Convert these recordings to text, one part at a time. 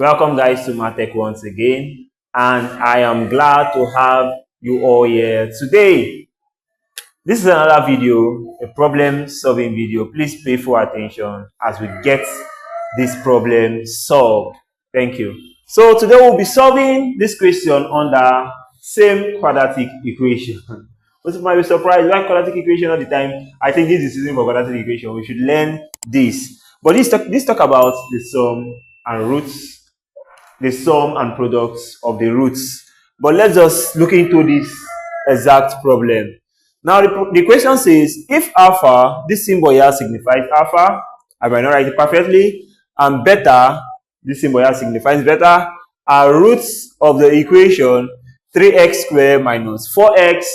Welcome guys to MathTech once again, and I am glad to have you all here today. This is another video, a problem solving video. Please pay full attention as we get this problem solved. Thank you. So today we'll be solving this question under same quadratic equation. But you might be surprised, why quadratic equation all the time? I think this is using for quadratic equation. We should learn this. But let's talk about the sum and roots, the sum and products of the roots. But let's just look into this exact problem. Now the question says, if alpha, this symbol here signifies alpha, I might not write it perfectly, and beta, this symbol here signifies beta, are roots of the equation 3x squared minus 4x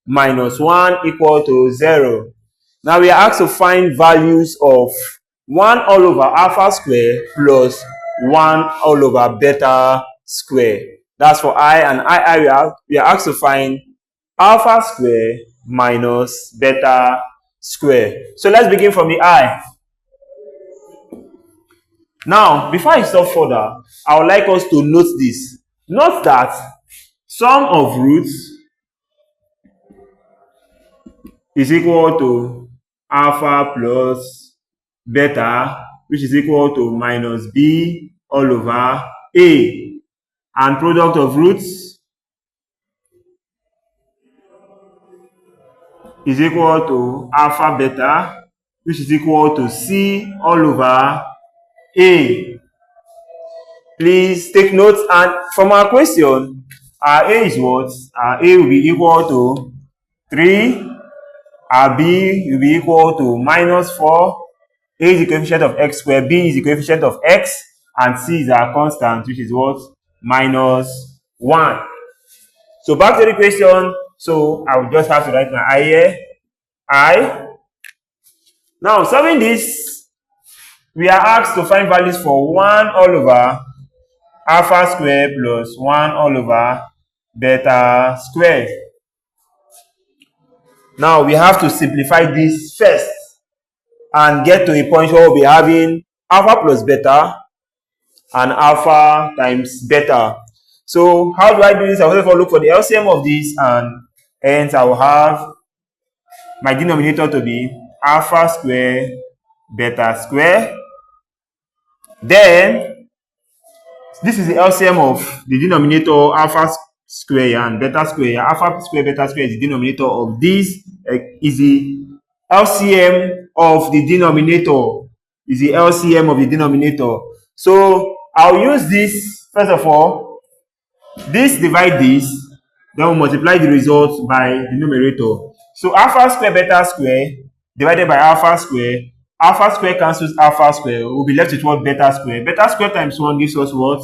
minus 1 equal to 0. Now we are asked to find values of 1 all over alpha square plus 1 all over beta square. That's for I, and we are asked to find alpha square minus beta square. So let's begin from the I. Now, before I stop further, I would like us to note this. Note that sum of roots is equal to alpha plus beta, which is equal to minus b all over a, and product of roots is equal to alpha beta, which is equal to c all over a. Please take note, and from our question, our a is what? Our a will be equal to 3, our b will be equal to minus 4, a is the coefficient of x squared, b is the coefficient of x, and c is our constant, which is what? Minus 1. So back to the question. So I will just have to write my I here. I. Now solving this, we are asked to find values for 1 all over alpha squared plus 1 all over beta squared. Now we have to simplify this first and get to a point where we'll be having alpha plus beta and alpha times beta. So how do I do this? I will first look for the LCM of this, and hence I will have my denominator to be alpha square beta square. Then this is the LCM of the denominator alpha square and beta square. Alpha square beta square is the denominator of this, is the LCM of the denominator. Is the LCM of the denominator. So I'll use this first of all. This divide this, then we'll multiply the result by the numerator. So alpha square beta square divided by alpha square cancels alpha square. We'll be left with what? Beta square. Beta square times 1 gives us what?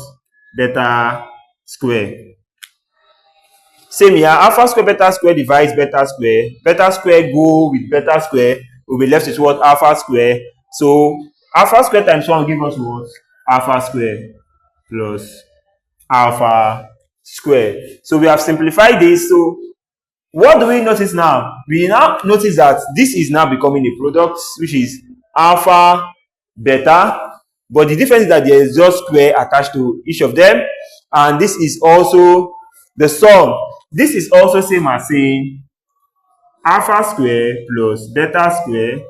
Beta square. Same here, alpha square beta square divides beta square go with beta square, we'll be left with what? Alpha square. So alpha square times 1 will give us what? Alpha square plus alpha square. So we have simplified this. So what do we notice now? We now notice that this is now becoming a product, which is alpha beta, but the difference is that there is just square attached to each of them, and this is also the sum. This is also same as saying alpha square plus beta square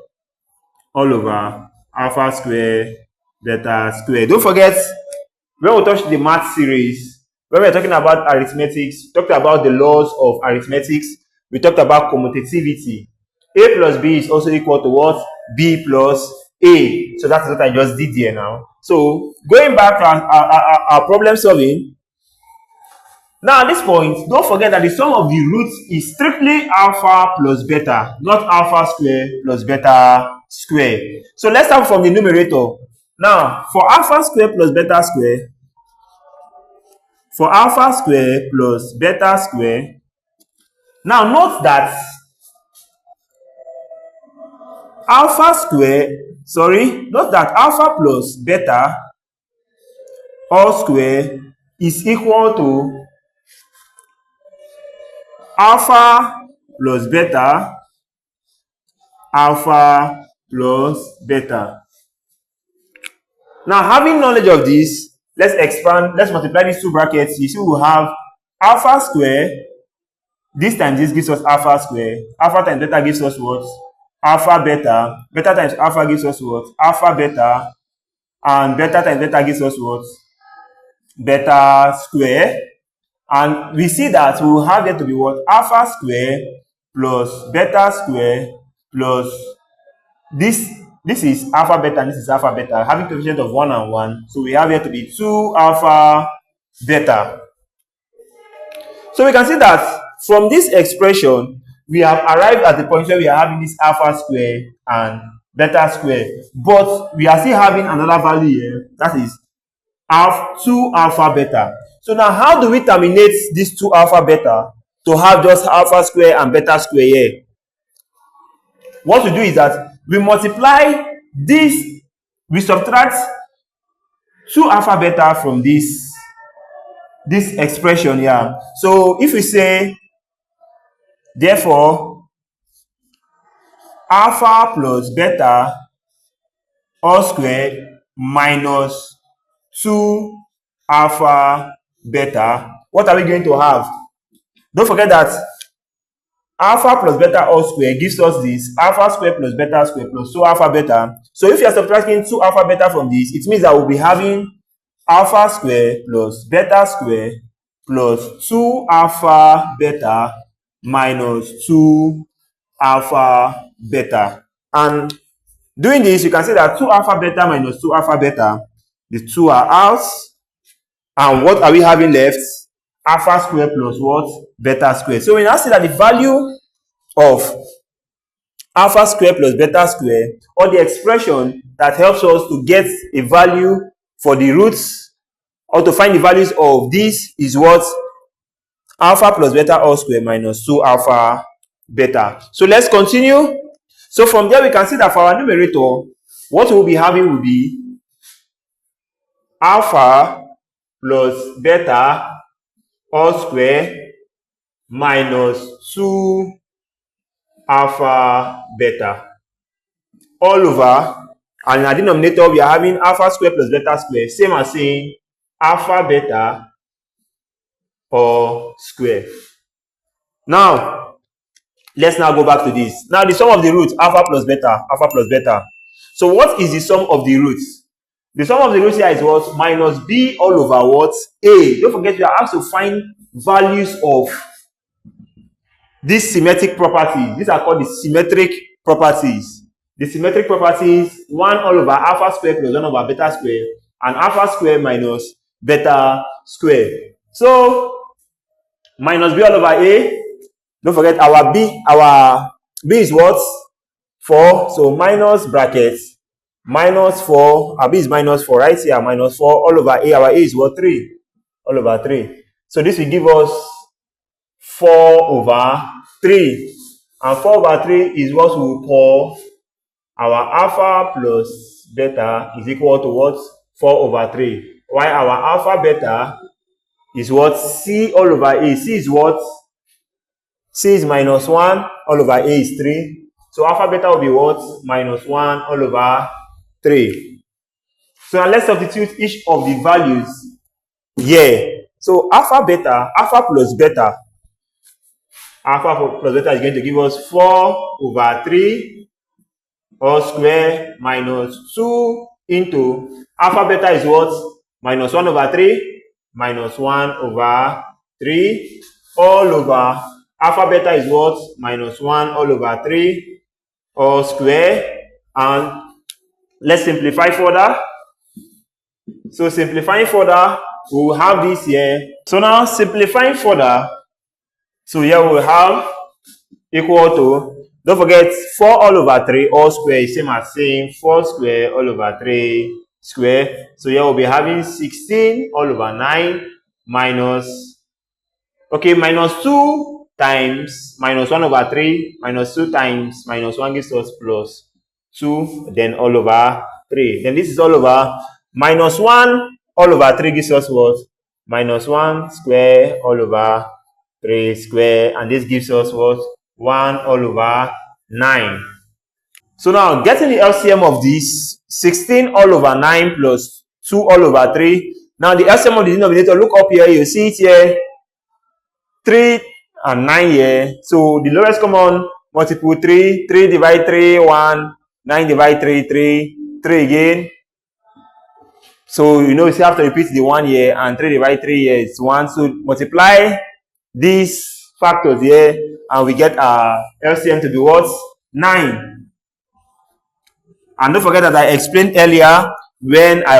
all over alpha square beta square. Don't forget, when we touch the math series, when we are talking about arithmetics, we talked about the laws of arithmetics, we talked about commutativity. A plus B is also equal to what? B plus A. So that's what I just did here now. So going back to our problem solving, now at this point, don't forget that the sum of the roots is strictly alpha plus beta, not alpha square plus beta square. So let's start from the numerator. Now, for alpha square plus beta square, plus beta square, now note that alpha plus beta all square is equal to alpha plus beta, alpha plus beta. Now, having knowledge of this, let's expand, let's multiply these two brackets. You see we will have alpha square, this times this gives us alpha square, alpha times beta gives us what? Alpha beta, beta times alpha gives us what? Alpha beta, and beta times beta gives us what? Beta square. And we see that we will have it to be what? Alpha square plus beta square plus this is alpha beta and this is alpha beta, having coefficient of 1 and 1. So we have here to be 2 alpha beta. So we can see that from this expression, we have arrived at the point where we are having this alpha square and beta square. But we are still having another value here, that is 2 alpha beta. So now how do we terminate this 2 alpha beta to have just alpha square and beta square here? What we do is that we multiply this, we subtract 2 alpha beta from this expression here. So if we say, therefore, alpha plus beta all squared minus 2 alpha beta, what are we going to have? Don't forget that alpha plus beta all square gives us this alpha square plus beta square plus 2 alpha beta. So if you are subtracting 2 alpha beta from this, it means that we'll be having alpha square plus beta square plus 2 alpha beta minus 2 alpha beta. And doing this, you can see that 2 alpha beta minus 2 alpha beta, the 2 are out. And what are we having left? Alpha square plus what? Beta square. So we now see that the value of alpha square plus beta square, or the expression that helps us to get a value for the roots or to find the values of this, is what? Alpha plus beta all square minus 2 alpha beta. So let's continue. So from there we can see that for our numerator, what we'll be having will be alpha plus beta all square minus 2 alpha beta all over, and in our denominator we are having alpha square plus beta square, same as saying alpha beta all square. Now let's now go back to this. Now the sum of the roots, alpha plus beta. So what is the sum of the roots? The sum of the roots here is what? Minus b all over what? A. Don't forget, we are asked to find values of these symmetric properties. These are called the symmetric properties. The symmetric properties, 1 all over alpha square plus 1 over beta square, and alpha square minus beta square. So minus b all over A. Don't forget our b is what? 4. So minus brackets minus 4, our b is minus 4 right here, minus 4 all over A. Our A is what? 3 all over 3. So this will give us 4 over 3, and 4 over 3 is what we will call our alpha plus beta is equal to what? 4 over 3. While our alpha beta is what? C all over A. C is what? C is minus 1 all over A is 3. So alpha beta will be what? Minus 1 all over 3. So now let's substitute each of the values here. So alpha plus beta is going to give us 4 over 3 all square minus 2 into alpha beta is what? Minus 1 over 3 minus 1 over 3 all over alpha beta is what? Minus 1 all over 3 all square. And let's simplify further. So simplifying further, we will have this here. So now simplifying further, so here we will have equal to, don't forget, 4 all over 3 all square is same as saying 4 square all over 3 square. So here we'll be having 16 all over 9 minus, okay, minus 2 times minus 1 over 3 minus 2 times minus 1 gives us plus 2, then all over 3. Then this is all over minus 1 all over 3 gives us what? Minus 1 square all over 3 square, and this gives us what? 1 all over 9. So now getting the LCM of this, 16 all over 9 plus 2 all over 3 Now the LCM of the denominator, look up here, you see it here, 3 and 9 here. So the lowest common multiple 3, 3 divide 3, 1, 9 divide 3, 3, 3 again. So you know, you still have to repeat the 1 here, and 3 divide 3 here is 1. So multiply these factors here, and we get our LCM to be what? 9. And don't forget that I explained earlier when I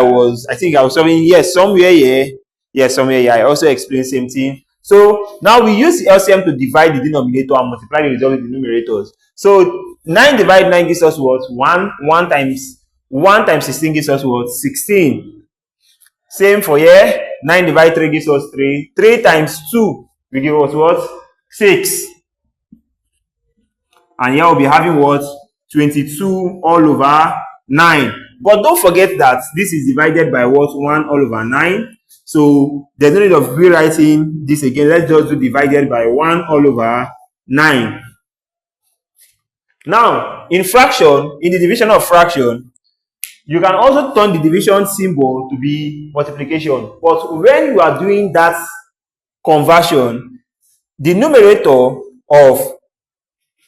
think I was solving, yes, somewhere here. Yes, somewhere here. I also explained same thing. So now we use the LCM to divide the denominator and multiply the result with the numerators. So 9 divided 9 gives us what? 1 times 16 gives us what? 16. Same for here. 9 divided 3 gives us 3. 3 times 2 will give us what? 6. And here we'll be having what? 22 all over 9. But don't forget that this is divided by what? 1 all over 9. So there's no need of rewriting this again. Let's just do divided by 1 all over 9. Now, in fraction, in the division of fraction, you can also turn the division symbol to be multiplication. But when you are doing that conversion, the numerator of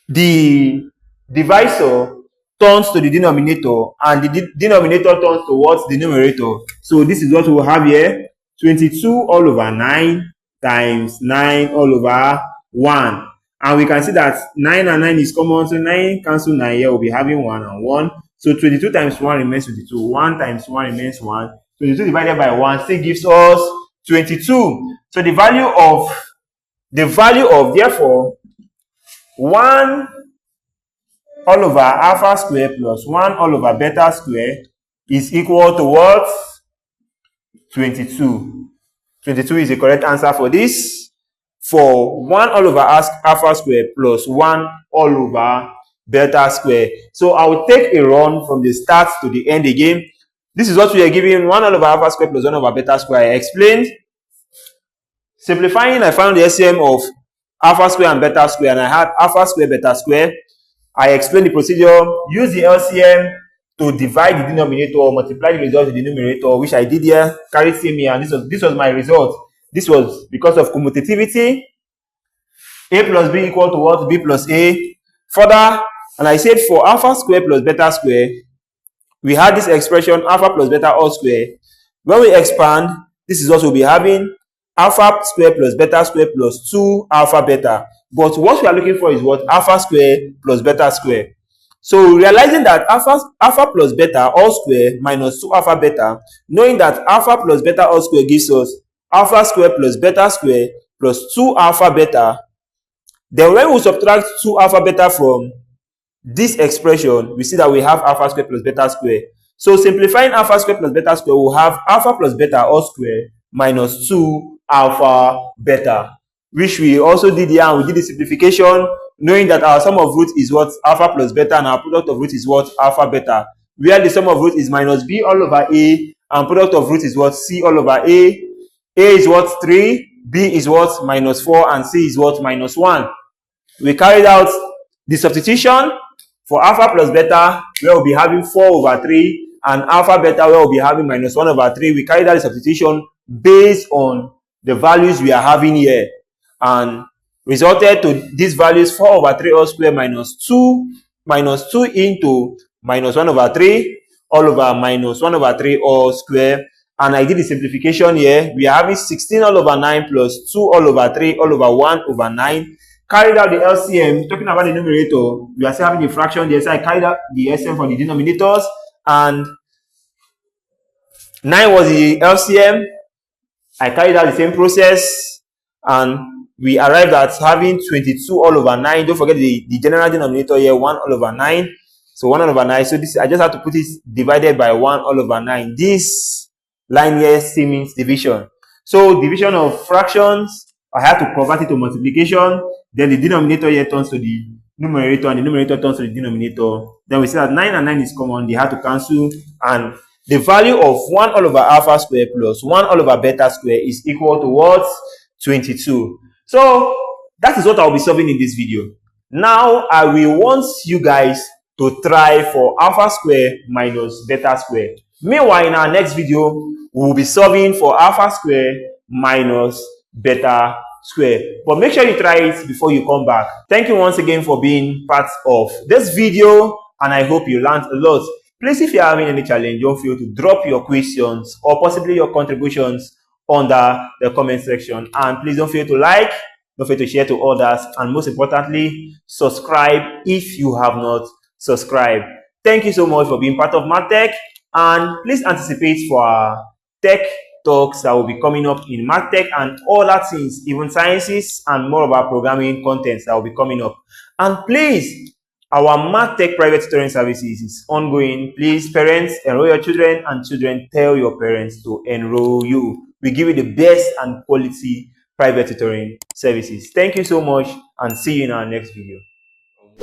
the divisor turns to the denominator, and the denominator turns towards the numerator. So this is what we will have here: 22 all over 9 times 9 all over 1. And we can see that 9 and 9 is common, so 9 cancel 9 here, we'll be having 1 and 1. So 22 times 1 remains 22. 1 times 1 remains 1. 22 divided by 1 still gives us 22. So the value of therefore 1 all over alpha square plus 1 all over beta square is equal to what? 22. 22 is the correct answer for this. For 1 all over alpha square plus 1 all over beta square. So I will take a run from the start to the end again. This is what we are given: 1 all over alpha square plus 1 over beta square. I explained. Simplifying, I found the LCM of alpha square and beta square, and I had alpha square, beta square. I explained the procedure. Use the LCM to divide the denominator or multiply the result with the numerator, which I did here. Carried same here, and this was my result. This was because of commutativity. A plus B equal to what? B plus A. Further, and I said for alpha square plus beta square, we had this expression alpha plus beta all square. When we expand, this is what we'll be having: alpha square plus beta square plus 2 alpha beta. But what we are looking for is what? Alpha square plus beta square. So realizing that alpha plus beta all square minus 2 alpha beta, knowing that alpha plus beta all square gives us alpha square plus beta square plus 2 alpha beta, then when we subtract 2 alpha beta from this expression, we see that we have alpha square plus beta square. So simplifying alpha square plus beta square, we'll have alpha plus beta all square minus 2 alpha beta, which we also did here, and we did the simplification, knowing that our sum of roots is what? Alpha plus beta, and our product of root is what? Alpha beta, where the sum of root is minus b all over a, and product of root is what? C all over a. A is what? 3, b is what? Minus 4, and c is what? Minus 1. We carried out the substitution for alpha plus beta, where we'll be having 4 over 3, and alpha beta, where we'll be having minus 1 over 3. We carried out the substitution based on the values we are having here, and resulted to these values: 4 over 3 all square minus 2 into minus 1 over 3 all over minus 1 over 3 all square. And I did the simplification here. We are having 16 all over 9 plus 2 all over 3 all over 1 over 9. Carried out the LCM. Talking about the numerator, we are still having the fraction there, so I carried out the LCM for the denominators, and 9 was the LCM. I carried out the same process, and we arrived at having 22 all over 9. Don't forget the general denominator here, 1 all over 9. So 1 all over 9. So this, I just have to put it divided by 1 all over 9. This line here still means division. So division of fractions, I have to convert it to multiplication. Then the denominator here turns to the numerator, and the numerator turns to the denominator. Then we see that 9 and 9 is common. They have to cancel, and the value of 1 all over alpha square plus 1 all over beta square is equal to what? 22. So that is what I'll be solving in this video. Now I will want you guys to try for alpha square minus beta square. Meanwhile, in our next video, we will be solving for alpha square minus beta square. But make sure you try it before you come back. Thank you once again for being part of this video, and I hope you learned a lot. Please, if you're having any challenge, don't feel to drop your questions or possibly your contributions under the comment section. And please don't forget to like, don't forget to share to others, and most importantly, subscribe if you have not subscribed. Thank you so much for being part of MathTech, and please anticipate for our tech talks that will be coming up in MathTech and other things, even sciences and more of our programming contents that will be coming up. And please, our MathTech private tutoring services is ongoing. Please, parents, enroll your children, and children, tell your parents to enroll you. We give you the best and quality private tutoring services. Thank you so much, and see you in our next video.